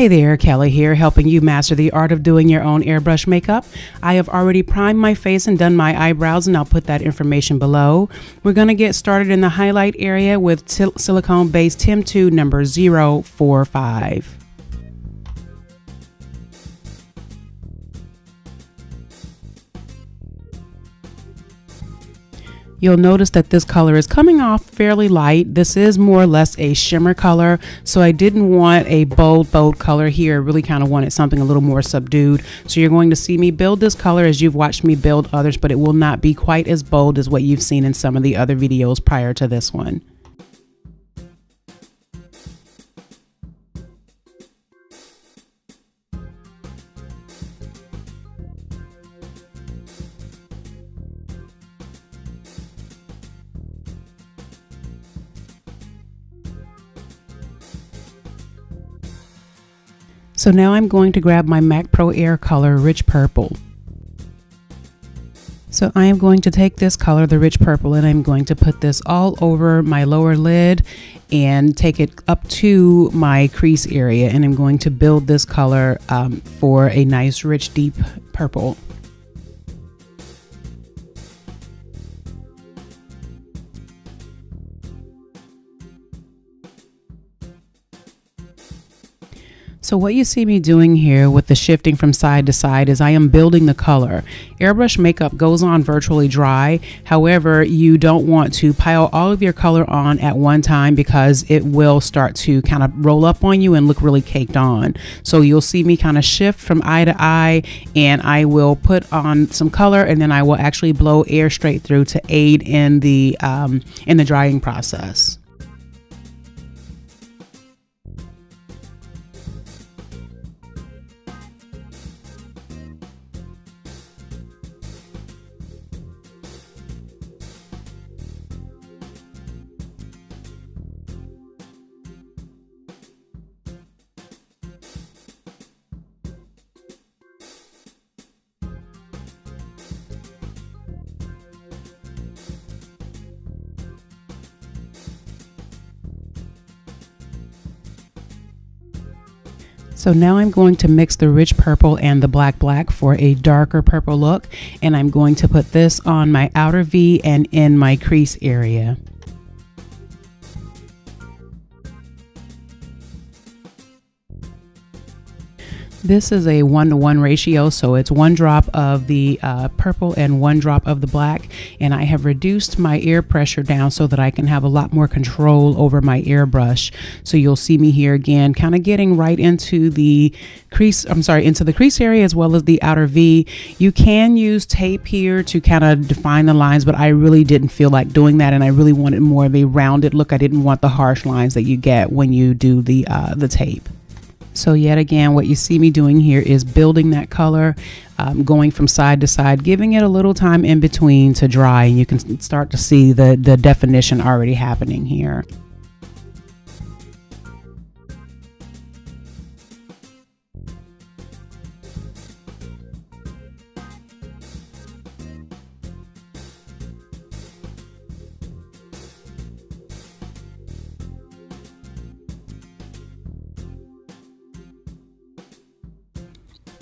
Hey there, Kelly here, helping you master the art of doing your own airbrush makeup. I have already primed my face and done my eyebrows, and I'll put that information below. We're going to get started in the highlight area with silicone-based Temptu number 045. You'll notice that this color is coming off fairly light. This is more or less a shimmer color, so I didn't want a bold color here. I really kind of wanted something a little more subdued. So you're going to see me build this color as you've watched me build others, but it will not be quite as bold as what you've seen in some of the other videos prior to this one. So now I'm going to grab my MAC Pro Air color, Rich Purple. So I am going to take this color, the Rich Purple, and I'm going to put this all over my lower lid and take it up to my crease area. And I'm going to build this color for a nice, rich, deep purple. So what you see me doing here with the shifting from side to side is I am building the color. Airbrush makeup goes on virtually dry. However, you don't want to pile all of your color on at one time because it will start to kind of roll up on you and look really caked on. So you'll see me kind of shift from eye to eye, and I will put on some color, and then I will actually blow air straight through to aid in the drying process. So now I'm going to mix the rich purple and the black for a darker purple look, and I'm going to put this on my outer V and in my crease area. This is a 1-to-1 ratio, so it's 1 drop of the purple and 1 drop of the black, and I have reduced my air pressure down so that I can have a lot more control over my airbrush. So you'll see me here again kind of getting right into the crease, into the crease area as well as the outer V. You can use tape here to kind of define the lines, but I really didn't feel like doing that, and I really wanted more of a rounded look. I didn't want the harsh lines that you get when you do the tape. So yet again, what you see me doing here is building that color, going from side to side, giving it a little time in between to dry, and you can start to see the definition already happening here.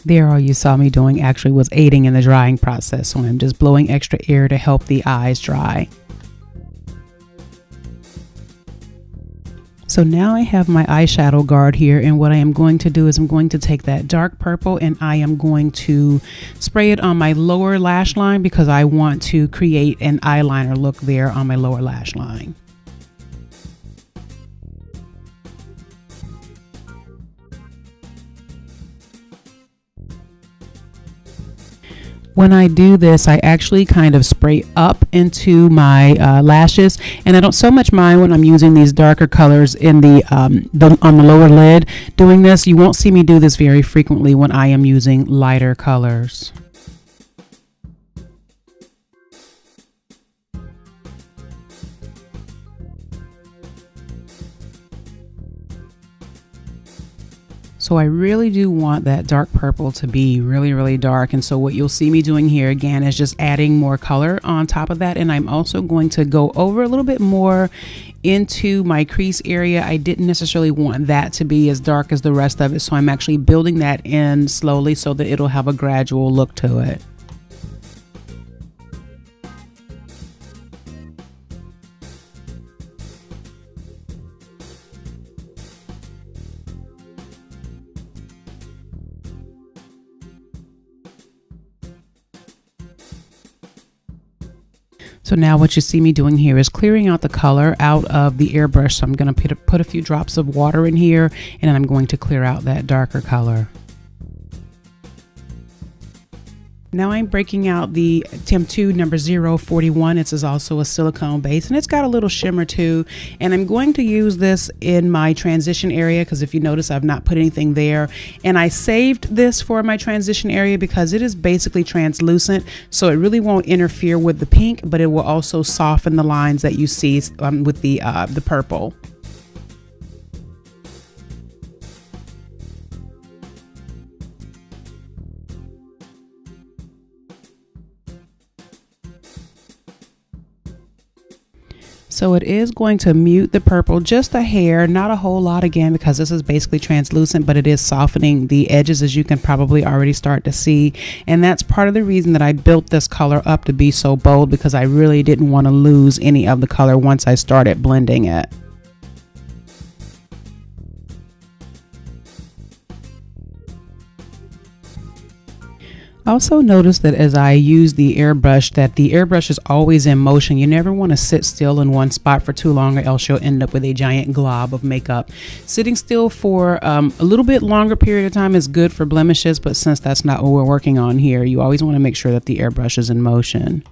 There, all you saw me doing actually was aiding in the drying process, so I'm just blowing extra air to help the eyes dry. So now I have my eyeshadow guard here, and what I am going to do is I'm going to take that dark purple and I am going to spray it on my lower lash line because I want to create an eyeliner look there on my lower lash line. When I do this, I actually kind of spray up into my lashes, and I don't so much mind when I'm using these darker colors in on the lower lid. Doing this, you won't see me do this very frequently when I am using lighter colors. So I really do want that dark purple to be really, really dark. And so what you'll see me doing here again is just adding more color on top of that. And I'm also going to go over a little bit more into my crease area. I didn't necessarily want that to be as dark as the rest of it. So I'm actually building that in slowly so that it'll have a gradual look to it. So now what you see me doing here is clearing out the color out of the airbrush. So I'm going to put a few drops of water in here, and then I'm going to clear out that darker color. Now I'm breaking out the Temptu number 041. This is also a silicone base, and it's got a little shimmer too. And I'm going to use this in my transition area because if you notice, I've not put anything there. And I saved this for my transition area because it is basically translucent, so it really won't interfere with the pink, but it will also soften the lines that you see with the purple. So it is going to mute the purple just a hair, not a whole lot again, because this is basically translucent, but it is softening the edges, as you can probably already start to see. And that's part of the reason that I built this color up to be so bold, because I really didn't want to lose any of the color once I started blending it. Also notice that as I use the airbrush, that the airbrush is always in motion. You never want to sit still in one spot for too long, or else you'll end up with a giant glob of makeup. Sitting still for a little bit longer period of time is good for blemishes, but since that's not what we're working on here, you always want to make sure that the airbrush is in motion.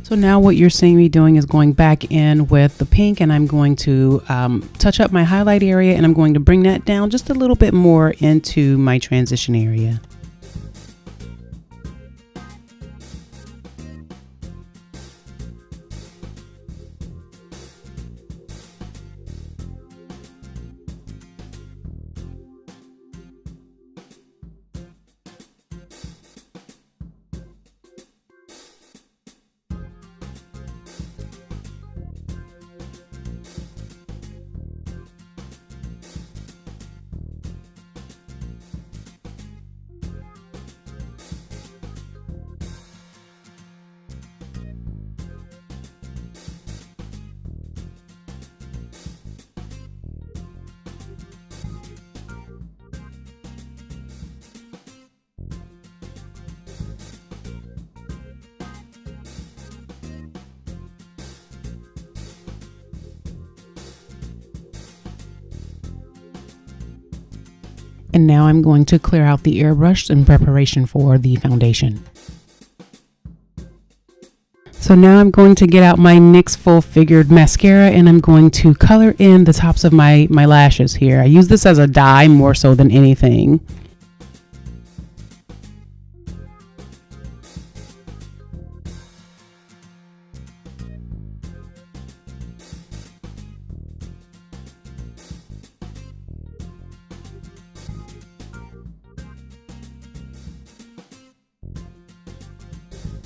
So now what you're seeing me doing is going back in with the pink, and I'm going to touch up my highlight area, and I'm going to bring that down just a little bit more into my transition area. And now I'm going to clear out the airbrush in preparation for the foundation. So now I'm going to get out my NYX Full Figured Mascara, and I'm going to color in the tops of my lashes here. I use this as a dye more so than anything.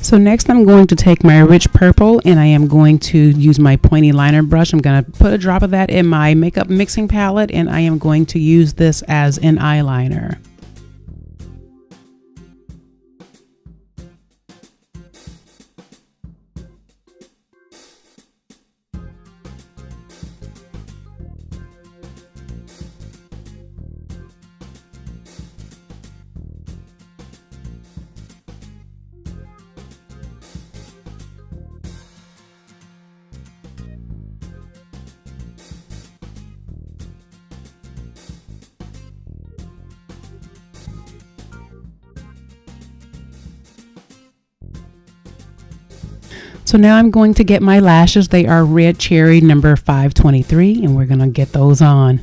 So next I'm going to take my rich purple, and I am going to use my pointy liner brush. I'm going to put a drop of that in my makeup mixing palette, and I am going to use this as an eyeliner. So now I'm going to get my lashes. They are Red Cherry number 523, and we're going to get those on.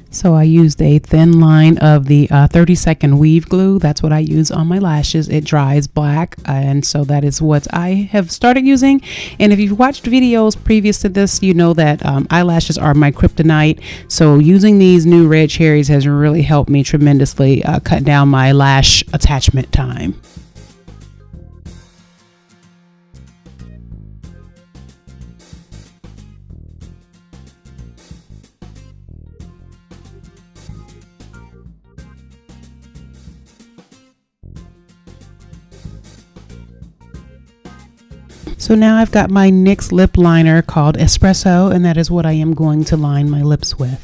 So I used a thin line of the 30-second weave glue. That's what I use on my lashes. It dries black, and so that is what I have started using. And if you've watched videos previous to this, you know that eyelashes are my kryptonite. So using these new red cherries has really helped me tremendously cut down my lash attachment time. So now I've got my NYX lip liner called Espresso, and that is what I am going to line my lips with.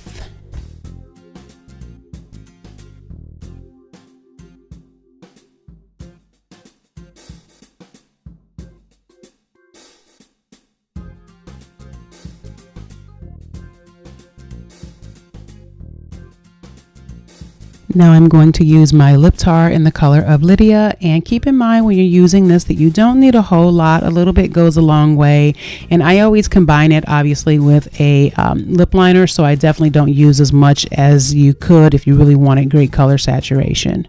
Now I'm going to use my lip tar in the color of Lydia, and keep in mind when you're using this that you don't need a whole lot. A little bit goes a long way, and I always combine it obviously with a lip liner, so I definitely don't use as much as you could if you really wanted great color saturation.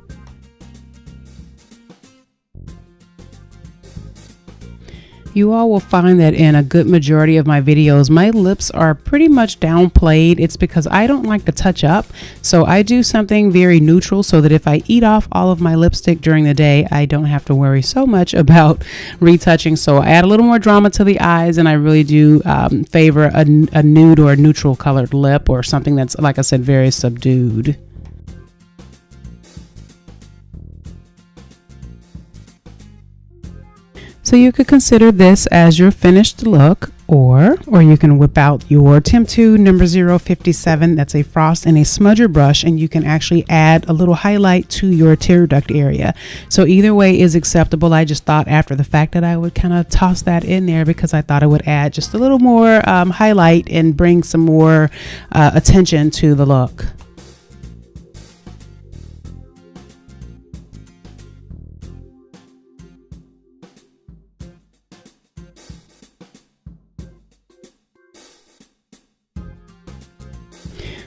You all will find that in a good majority of my videos, my lips are pretty much downplayed. It's because I don't like to touch up. So I do something very neutral so that if I eat off all of my lipstick during the day, I don't have to worry so much about retouching. So I add a little more drama to the eyes, and I really do favor a nude or a neutral colored lip, or something that's, like I said, very subdued. So you could consider this as your finished look, or you can whip out your Temptu number 057. That's a frost and a smudger brush, and you can actually add a little highlight to your tear duct area. So either way is acceptable. I just thought after the fact that I would kind of toss that in there because I thought it would add just a little more highlight and bring some more attention to the look.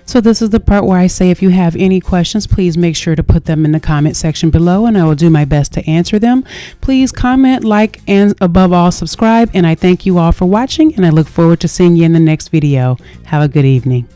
So this is the part where I say if you have any questions, please make sure to put them in the comment section below, and I will do my best to answer them. Please comment, like, and above all, subscribe. And I thank you all for watching, and I look forward to seeing you in the next video. Have a good evening.